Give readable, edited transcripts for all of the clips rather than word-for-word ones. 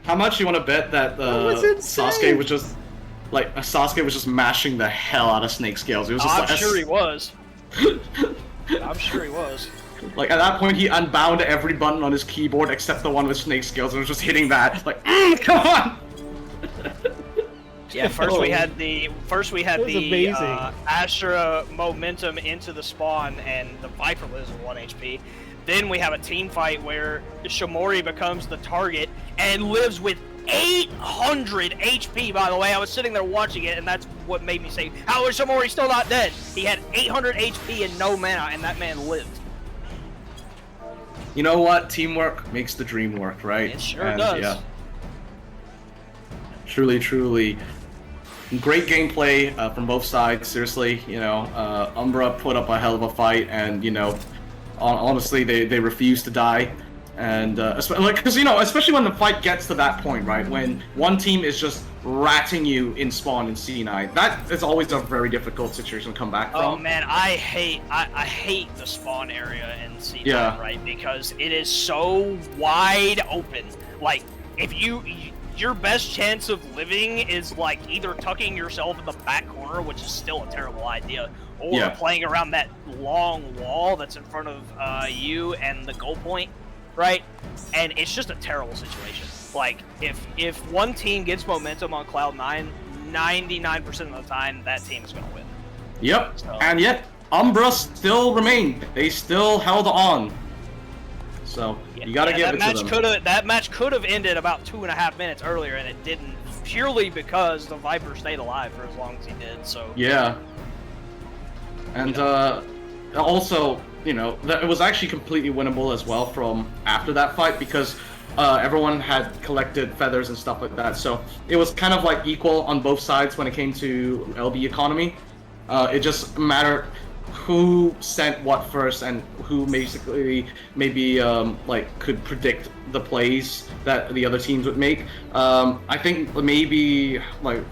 How much you want to bet that Sasuke was just mashing the hell out of Snake Scales? It was just I'm sure he was. I'm sure he was. Like at that point, he unbound every button on his keyboard except the one with Snake Scales, and was just hitting that. Like, come on! Yeah, first we had the amazing. Astra momentum into the spawn, and the Viper lives with 1 HP. Then we have a team fight where Shimori becomes the target and lives with 800 HP, by the way. I was sitting there watching it, and that's what made me say, how is Shimori still not dead? He had 800 HP and no mana, and that man lived. You know what? Teamwork makes the dream work, right? It sure does. Yeah. Truly, truly. Great gameplay from both sides, seriously. You know, Umbra put up a hell of a fight, and, you know, honestly, they refuse to die. And because, you know, especially when the fight gets to that point, right, when one team is just ratting you in spawn in C9, that is always a very difficult situation to come back from. Oh man, I hate the spawn area in C9, right, because it is so wide open. Like, if your best chance of living is like either tucking yourself in the back corner, which is still a terrible idea, or playing around that long wall that's in front of you and the goal point. Right? And it's just a terrible situation. Like, if one team gets momentum on Cloud9, 99% of the time, that team is going to win. Yep, so. And yet, Umbra still remained. They still held on. So, you gotta give it to them. That match could have ended about 2.5 minutes earlier, and it didn't, purely because the Viper stayed alive for as long as he did, so... Yeah. And, also... You know, it was actually completely winnable as well from after that fight, because everyone had collected feathers and stuff like that. So it was kind of like equal on both sides when it came to LB economy. It just mattered who sent what first and who basically maybe like could predict the plays that the other teams would make. I think maybe like,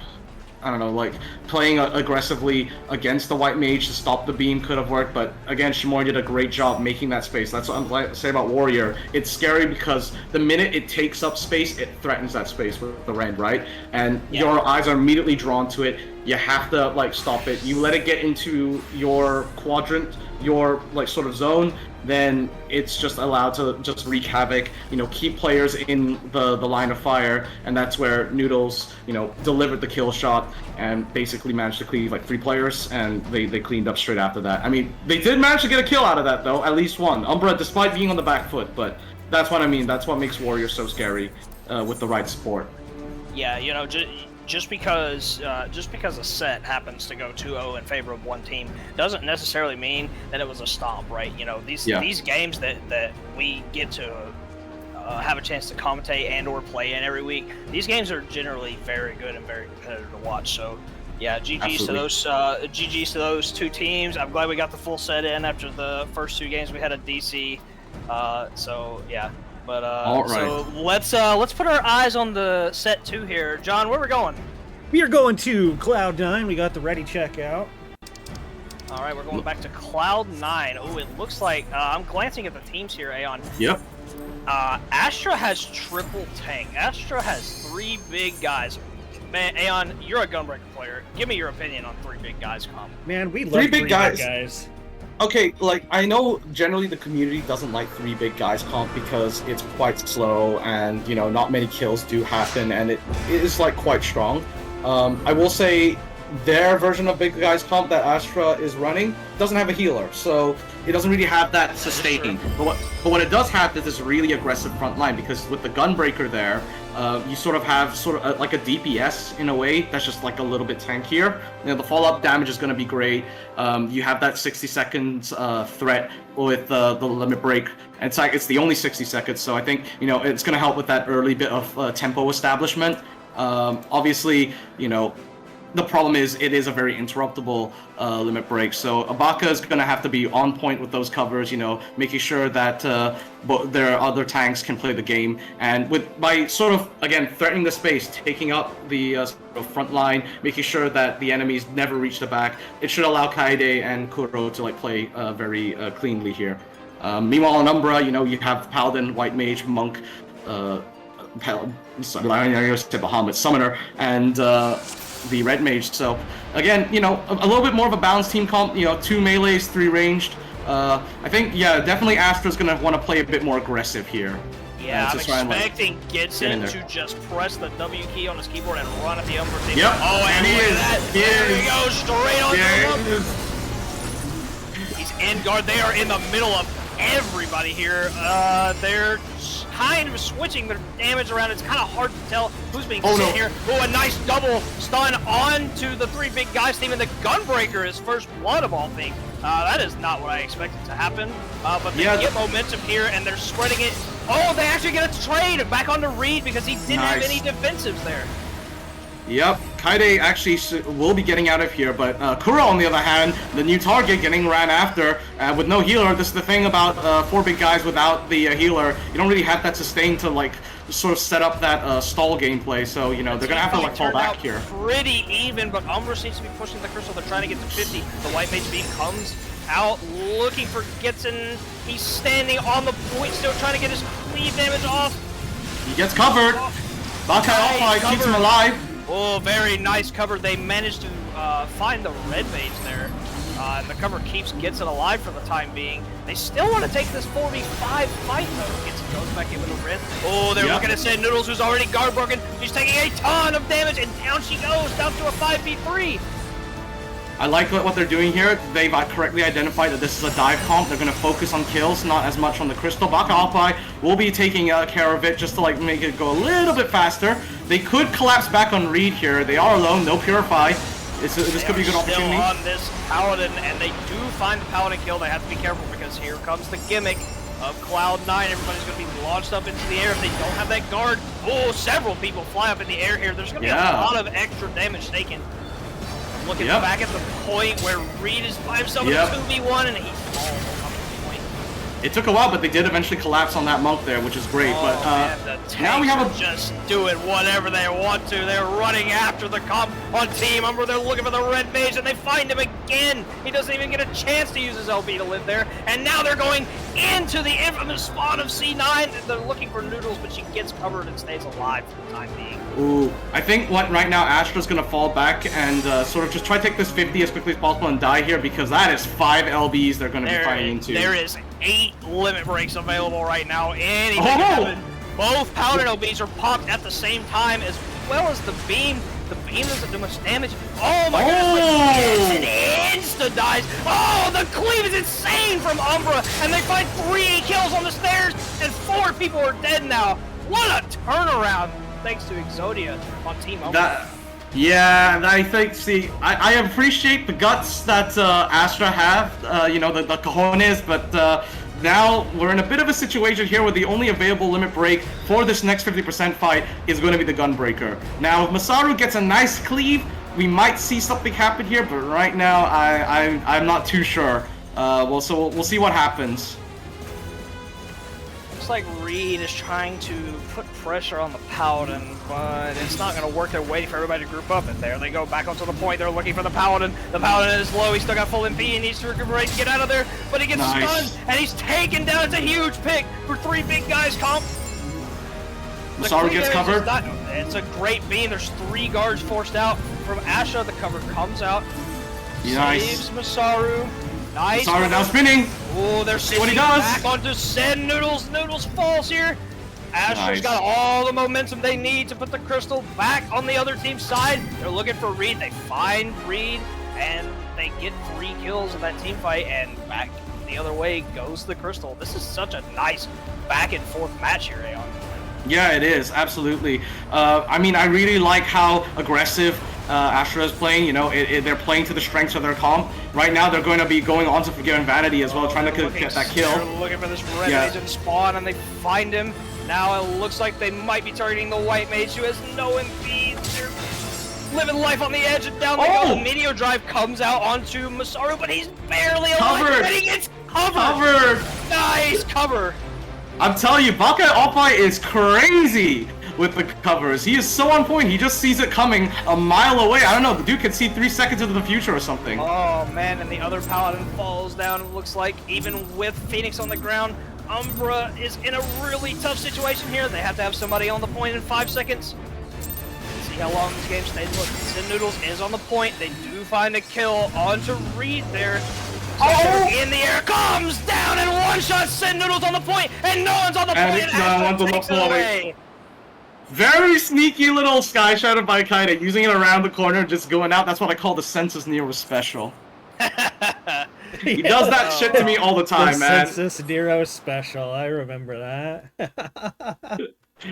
I don't know, like playing aggressively against the white mage to stop the beam could have worked, but again, Shimori did a great job making that space. That's what I'm like to say about Warrior. It's scary because the minute it takes up space, it threatens that space with the rend, right? And your eyes are immediately drawn to it. You have to like stop it. You let it get into your quadrant, your like sort of zone, then it's just allowed to just wreak havoc, you know, keep players in the line of fire, and that's where Noodles, you know, delivered the kill shot and basically managed to cleave like 3 players, and they cleaned up straight after that. I mean, they did manage to get a kill out of that though, at least one. Umbra, despite being on the back foot, but that's what I mean. That's what makes Warrior so scary with the right support. Yeah, you know, just because a set happens to go 2-0 in favor of one team doesn't necessarily mean that it was a stomp, right? You know, these games that we get to have a chance to commentate and or play in every week, these games are generally very good and very competitive to watch. So yeah, GG's to those 2 teams. I'm glad we got the full set in after the first 2 games we had at DC. So yeah. But so let's put our eyes on the set 2 here. John, where are we going? We are going to Cloud9. We got the ready check out. All right, we're going back to Cloud9. Oh, it looks like I'm glancing at the teams here, Aeon. Yep. Astra has triple tank. Astra has 3 big guys. Man, Aeon, you're a Gunbreaker player. Give me your opinion on 3 big guys comp. Man, we love 3 big guys. Okay, like, I know generally the community doesn't like 3 big guys comp because it's quite slow and, you know, not many kills do happen, and it is, like, quite strong. I will say their version of big guys comp that Astra is running doesn't have a healer, so it doesn't really have that sustain. But what it does have is this really aggressive front line, because with the Gunbreaker there, you sort of have like a DPS in a way that's just like a little bit tankier. You know, the follow-up damage is going to be great. You have that 60 seconds threat with the limit break. And it's the only 60 seconds, so I think, you know, it's going to help with that early bit of tempo establishment. Obviously, you know, the problem is it is a very interruptible limit break, so Ibaka is going to have to be on point with those covers, you know, making sure that their other tanks can play the game, and by sort of, again, threatening the space, taking up the sort of front line, making sure that the enemies never reach the back, it should allow Kaede and Kuro to like play very cleanly here. Meanwhile, in Umbra, you know, you have Paladin, White Mage, Monk, Bahamut Summoner and the Red Mage. So again, you know, a little bit more of a balanced team comp. You know, 2 melees, 3 ranged. I think, yeah, definitely Astra's gonna want to play a bit more aggressive here. Yeah, I'm expecting Gitson to just press the W key on his keyboard and run at the Umbra team. Yep. Oh, and he look is. at that. He there is. we go, straight on Yeah, the He's in guard. They are in the middle of everybody here. They're kind of switching their damage around. It's kind of hard to tell who's being sent here. Oh, a nice double stun onto the 3 big guys team, and the Gunbreaker is first blood of all things. That is not what I expected to happen. But they get momentum here, and they're spreading it. Oh, they actually get a trade back onto Reed because he didn't have any defensives there. Yep, Kaide actually will be getting out of here, but Kura, on the other hand, the new target, getting ran after with no healer. This is the thing about 4 big guys without the healer. You don't really have that sustain to like sort of set up that stall gameplay. So you know they're gonna have to like fall back here. Pretty even, but Umbra seems to be pushing the crystal. They're trying to get to 50. The White Mage Beam comes out looking for Gitson. He's standing on the point, still trying to get his cleave damage off. He gets covered. Bakai Alpha keeps him alive. Oh, very nice cover. They managed to find the Red Mage there. And the cover keeps Gitson alive for the time being. They still want to take this 4v5 fight, though. Gitson goes back in with a Red. Oh, they're looking to send Noodles, who's already guard broken. She's taking a ton of damage, and down she goes, down to a 5v3. I like what they're doing here. They've correctly identified that this is a dive comp. They're going to focus on kills, not as much on the crystal. Baka Alpai will be taking care of it just to like make it go a little bit faster. They could collapse back on Reed here. They are alone, no Purify. This could be a good opportunity. Still on this Paladin, and they do find the Paladin kill. They have to be careful because here comes the gimmick of Cloud9. Everybody's going to be launched up into the air if they don't have that guard. Oh, several people fly up in the air here. There's going to be a lot of extra damage taken. Looking back at the point where Reed is by himself in a 2v1, and he's almost up to the point. It took a while, but they did eventually collapse on that monk there, which is great. But man, the now we have just doing whatever they want to. They're running after the comp on Team Umbra. They're looking for the Red Mage, and they find him again. He doesn't even get a chance to use his LB to live there. And now they're going into the infamous spawn of C9. They're looking for Noodles, but she gets covered and stays alive for the time being. Ooh, I think right now Astra's gonna fall back and sort of just try to take this 50 as quickly as possible and die here, because that is 5 LBs they're gonna be fighting into. There is 8 limit breaks available right now. Anything can happen. Both Paladin LBs are popped at the same time, as well as the beam. The beam doesn't do much damage. Oh my goodness, it insta-dies. Oh, the cleave is insane from Umbra, and they find 3 kills on the stairs, and 4 people are dead now. What a turnaround, thanks to Exodia on Team Umbra. Yeah, I think, see, I appreciate the guts that Astra have, you know, the cojones, but now we're in a bit of a situation here where the only available limit break for this next 50% fight is going to be the Gunbreaker. Now, if Masaru gets a nice cleave, we might see something happen here, but right now I'm not too sure. So we'll see what happens. Looks like Reed is trying to put pressure on the Paladin, but it's not going to work. They're waiting for everybody to group up, and there they go back onto the point. They're looking for the Paladin. The Paladin is low. He's still got full MP. He needs to recuperate to get out of there, but he gets stunned, and he's taken down. It's a huge pick for 3 big guys, comp. Masaru gets covered. It's a great beam. There's 3 guards forced out from Asha. The cover comes out. Saves Masaru. Nice. Masaru now spinning. Oh, they're sitting what he does. back onto Send Noodles. Noodles falls here. Astra's got all the momentum they need to put the crystal back on the other team's side. They're looking for Reed. They find Reed, and they get 3 kills in that team fight, and back the other way goes the crystal. This is such a nice back and forth match here, Aeon. Yeah, it is, absolutely. I mean, I really like how aggressive Astra is playing. You know, they're playing to the strengths of their comp. Right now, they're going to be going on to Forgiven Vanity as well, trying to get that kill. They're looking for this Red Mage in spawn, and they find him. Now it looks like they might be targeting the White Mage, who has no MP. They're living life on the edge, and down they go. The Meteor Drive comes out onto Masaru, but he's barely alive, and he gets covered. Nice cover. I'm telling you, Baka Alpai is crazy with the covers. He is so on point. He just sees it coming a mile away. I don't know. The dude can see 3 seconds into the future or something. Oh, man. And the other Paladin falls down, it looks like, even with Phoenix on the ground. Umbra is in a really tough situation here. They have to have somebody on the point in 5 seconds. See how long this game stays. Look, Sin Noodles is on the point. They do find a kill onto Reed there. Oh! In the air, comes down and one-shot Sin Noodles on the point, and no one's on the point, and Astro takes it away. Very sneaky little Sky Shadow by Kaida, using it around the corner, just going out. That's what I call the Census Nero special. He does that shit to me all the time, man. Census Nero special, I remember that.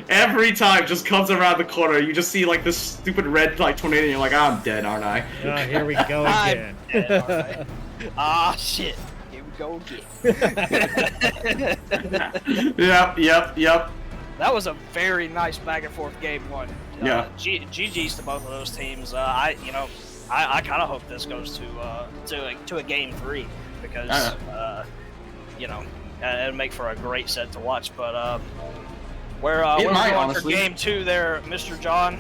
Every time, just comes around the corner. You just see like this stupid red like tornado, and you're like, I'm dead, aren't I? Oh, here we go again. Dead, right. Ah, shit. Here we go again. Yep. That was a very nice back and forth game one. Yeah. GG's to both of those teams. I kind of hope this goes to a game 3 because it'll make for a great set to watch. But we're going for game 2 there, Mr. John.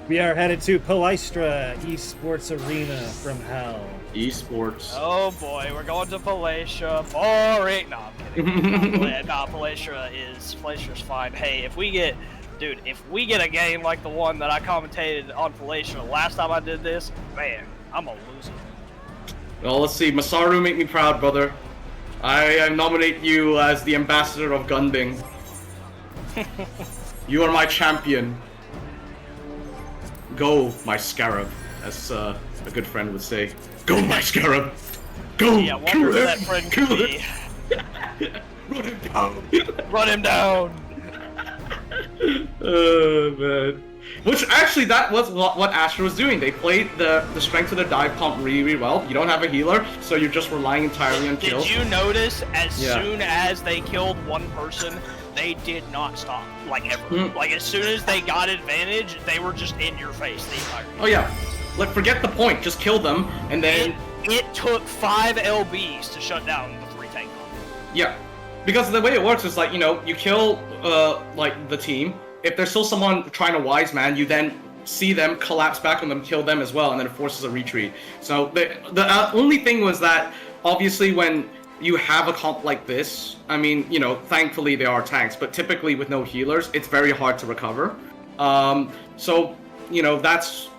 We are headed to Palestra Esports Arena from Hell. Esports. Oh boy, we're going to Palestra. Boring. No, I'm kidding. Palaestra's fine. Hey, if we get a game like the one that I commentated on Palestra last time I did this, man, I'm gonna lose it. Well, let's see. Masaru, make me proud, brother. I nominate you as the ambassador of Gunbing. You are my champion. Go, my scarab, as a good friend would say. Go, my scarab! Go! Yeah, wonder who that friend could be. Run him down! Run him down! Oh, man. Which, actually, that was what Astra was doing. They played the strength of the dive pump really well. You don't have a healer, so you're just relying entirely on kills. Did you notice, as soon as they killed one person, they did not stop, like, ever. Like, as soon as they got advantage, they were just in your face the entire game. Oh, yeah. Like, forget the point, just kill them, and then... It took 5 LBs to shut down the 3 tank combo. Yeah. Because the way it works is, like, you kill, like, the team. If there's still someone trying to wise man, you then see them, collapse back on them, kill them as well, and then it forces a retreat. So, the only thing was that, obviously, when you have a comp like this, I mean, thankfully they are tanks, but typically with no healers, it's very hard to recover. So, that's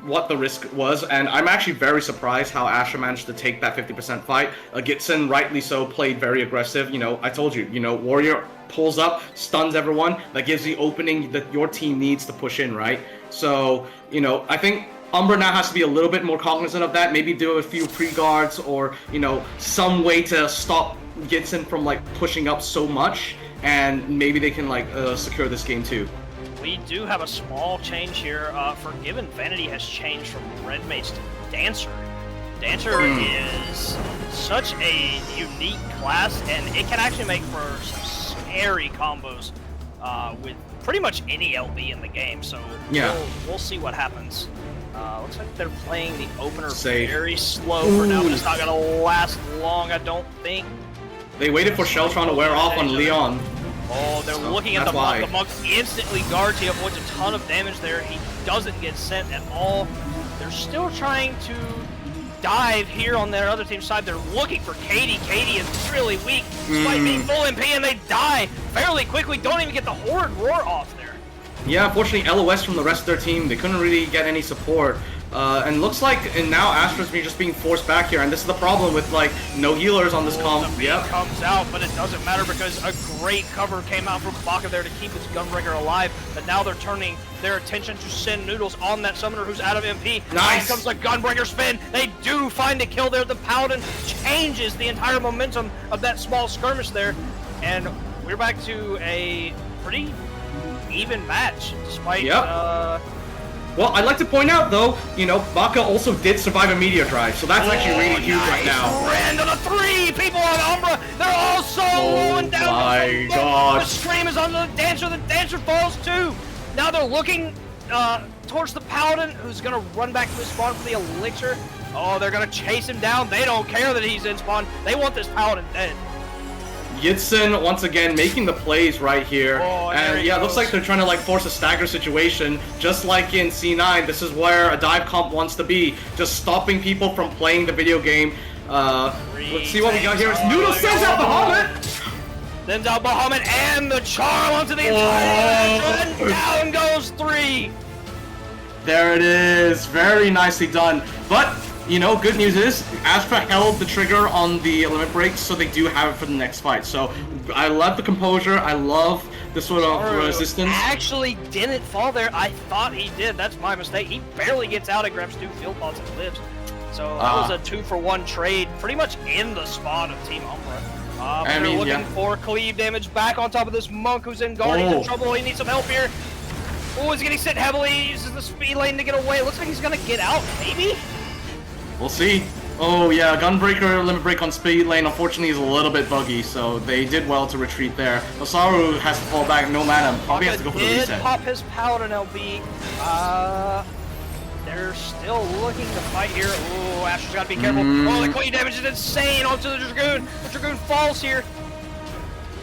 what the risk was, and I'm actually very surprised how Asher managed to take that 50% fight. Gitsin, rightly so, played very aggressive. I told you, Warrior pulls up, stuns everyone, that gives the opening that your team needs to push in, right? So, I think Umbra now has to be a little bit more cognizant of that, maybe do a few pre-guards or, some way to stop Gitsin from, like, pushing up so much, and maybe they can, like, secure this game too. We do have a small change here. Forgiven Vanity has changed from Red Mage to Dancer. Dancer is such a unique class, and it can actually make for some scary combos with pretty much any LB in the game. So we'll see what happens. Looks like they're playing the opener very slow for now, but it's not gonna last long, I don't think. They waited for Sheltron to wear off on Leon. Oh, they're looking at the monk. The monk instantly guards. He avoids a ton of damage there. He doesn't get sent at all. They're still trying to dive here on their other team's side. They're looking for Katie. Katie is really weak, despite being full MP, and they die fairly quickly. Don't even get the Horrid Roar off there. Yeah, unfortunately, LOS from the rest of their team, they couldn't really get any support. And looks like now Astra's just being forced back here, and this is the problem with, like, no healers on this comp. The beam comes out, but it doesn't matter because a great cover came out from Baka there to keep his Gunbreaker alive, but now they're turning their attention to Sin Noodles on that summoner who's out of MP. Nice! Here comes the Gunbreaker spin. They do find a kill there. The Paladin changes the entire momentum of that small skirmish there, and we're back to a pretty even match, despite... Well, I'd like to point out, though, Baka also did survive a meteor drive, so that's actually really huge right now. Ran to the 3 people on Umbra. They're all rolling down. Oh my god. The scream is on the Dancer. The Dancer falls too. Now they're looking towards the Paladin, who's going to run back to his spawn for the Elixir. Oh, they're going to chase him down. They don't care that he's in spawn. They want this Paladin dead. Yitsin, once again, making the plays right here. And yeah, it looks like they're trying to, like, force a stagger situation. Just like in C9, this is where a dive comp wants to be. Just stopping people from playing the video game. Let's see what we got here. Noodle sends out the helmet! Sends out Bahamut and the charm onto the entire and down goes 3. There it is. Very nicely done. But, you know, good news is Astra held the trigger on the limit break, so they do have it for the next fight. So I love the composure. I love the sort of resistance. Actually didn't fall there. I thought he did. That's my mistake. He barely gets out and grabs 2 field pods and lives. So that was a 2-for-1 trade, pretty much in the spot of Team Umbra. They're looking for cleave damage back on top of this monk who's in guard. He's in trouble. He needs some help here. Oh, he's getting sit heavily. He uses the speed lane to get away. Looks like he's gonna get out, maybe? We'll see. Oh yeah, Gunbreaker limit break on speed lane unfortunately is a little bit buggy, so they did well to retreat there. Masaru has to fall back, no mana. Probably has to go for the reset. Pop his Paladin LB. They're still looking to fight here. Oh, Astra's gotta be careful. Oh, the cleave damage is insane onto the Dragoon. The Dragoon falls here.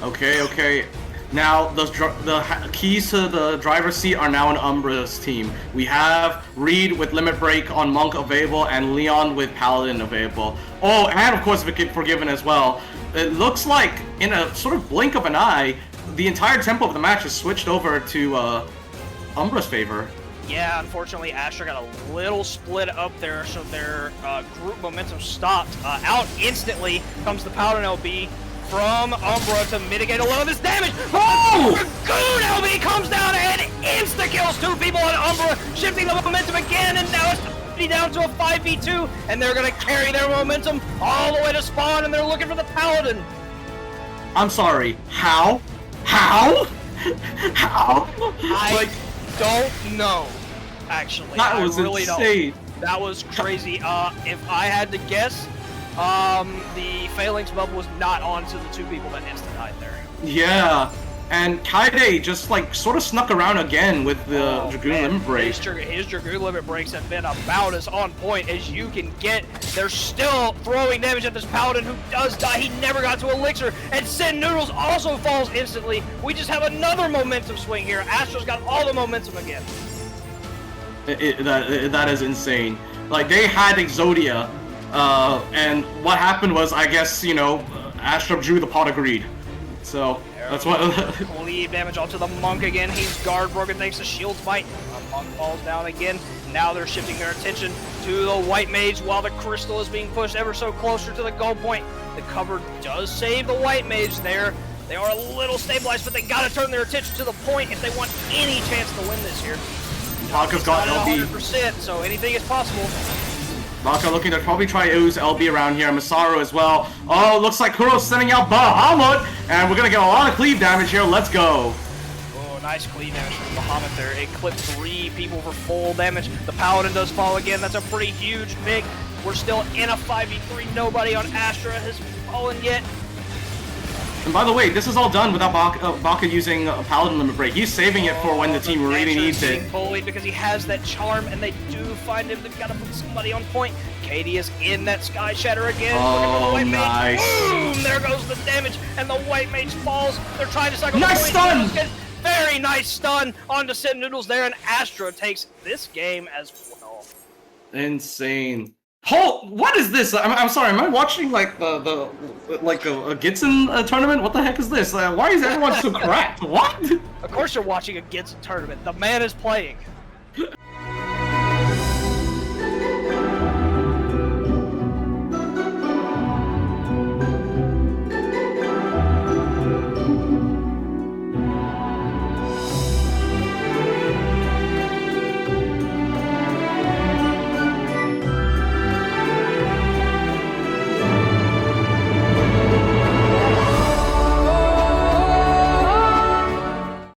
Okay. Now, the keys to the driver's seat are now in Umbra's team. We have Reed with Limit Break on Monk available and Leon with Paladin available. Oh, and of course Forgiven as well. It looks like, in a sort of blink of an eye, the entire tempo of the match has switched over to Umbra's favor. Yeah, unfortunately, Astra got a little split up there, so their group momentum stopped. Out instantly comes the Paladin LB from Umbra to mitigate a lot of this damage. Oh! Dragoon LB comes down and insta-kills 2 people on Umbra, shifting the momentum again, and now it's down to a 5v2, and they're going to carry their momentum all the way to spawn, and they're looking for the Paladin. I'm sorry, how? How? I don't know, actually. That was really insane. Don't. That was crazy. If I had to guess, the Phalanx bubble was not onto the 2 people that insta-died there. Yeah, and Kaide just like sort of snuck around again with the Dragoon limit break. His Dragoon limit breaks have been about as on point as you can get. They're still throwing damage at this Paladin who does die. He never got to Elixir, and Sin Noodles also falls instantly. We just have another momentum swing here. Astra's got all the momentum again. That is insane. Like, they had Exodia, and what happened was, I guess, you know, Astra drew the pot of greed. So, that's what... Cleave damage onto the Monk again. He's guard broken thanks to Shield's Bite. The Monk falls down again. Now they're shifting their attention to the White Mage while the Crystal is being pushed ever so closer to the goal point. The cover does save the White Mage there. They are a little stabilized, but they gotta turn their attention to the point if they want any chance to win this here. Baka's got LB. 100%, so anything is possible. Baka looking to probably try ooze LB around here. Masaru as well. Oh, looks like Kuro's sending out Bahamut, and we're gonna get a lot of cleave damage here. Let's go. Oh, nice cleave damage from Bahamut there. It clipped 3 people for full damage. The Paladin does fall again. That's a pretty huge pick. We're still in a 5v3. Nobody on Astra has fallen yet. And by the way, this is all done without Baka using a Paladin limit break. He's saving it for when the team really needs it. Bullied because he has that charm, and they do find him. They've got to put somebody on point. Katie is in that Sky Shatter again. Oh, nice. Boom! There goes the damage, and the White Mage falls. They're trying to cycle. Nice stun! Very nice stun onto Sin Noodles there, and Astra takes this game as well. Insane. Oh, what is this? I'm sorry. Am I watching like a Gitsin tournament? What the heck is this? Why is everyone so cracked? What? Of course you're watching a Gitsin tournament. The man is playing.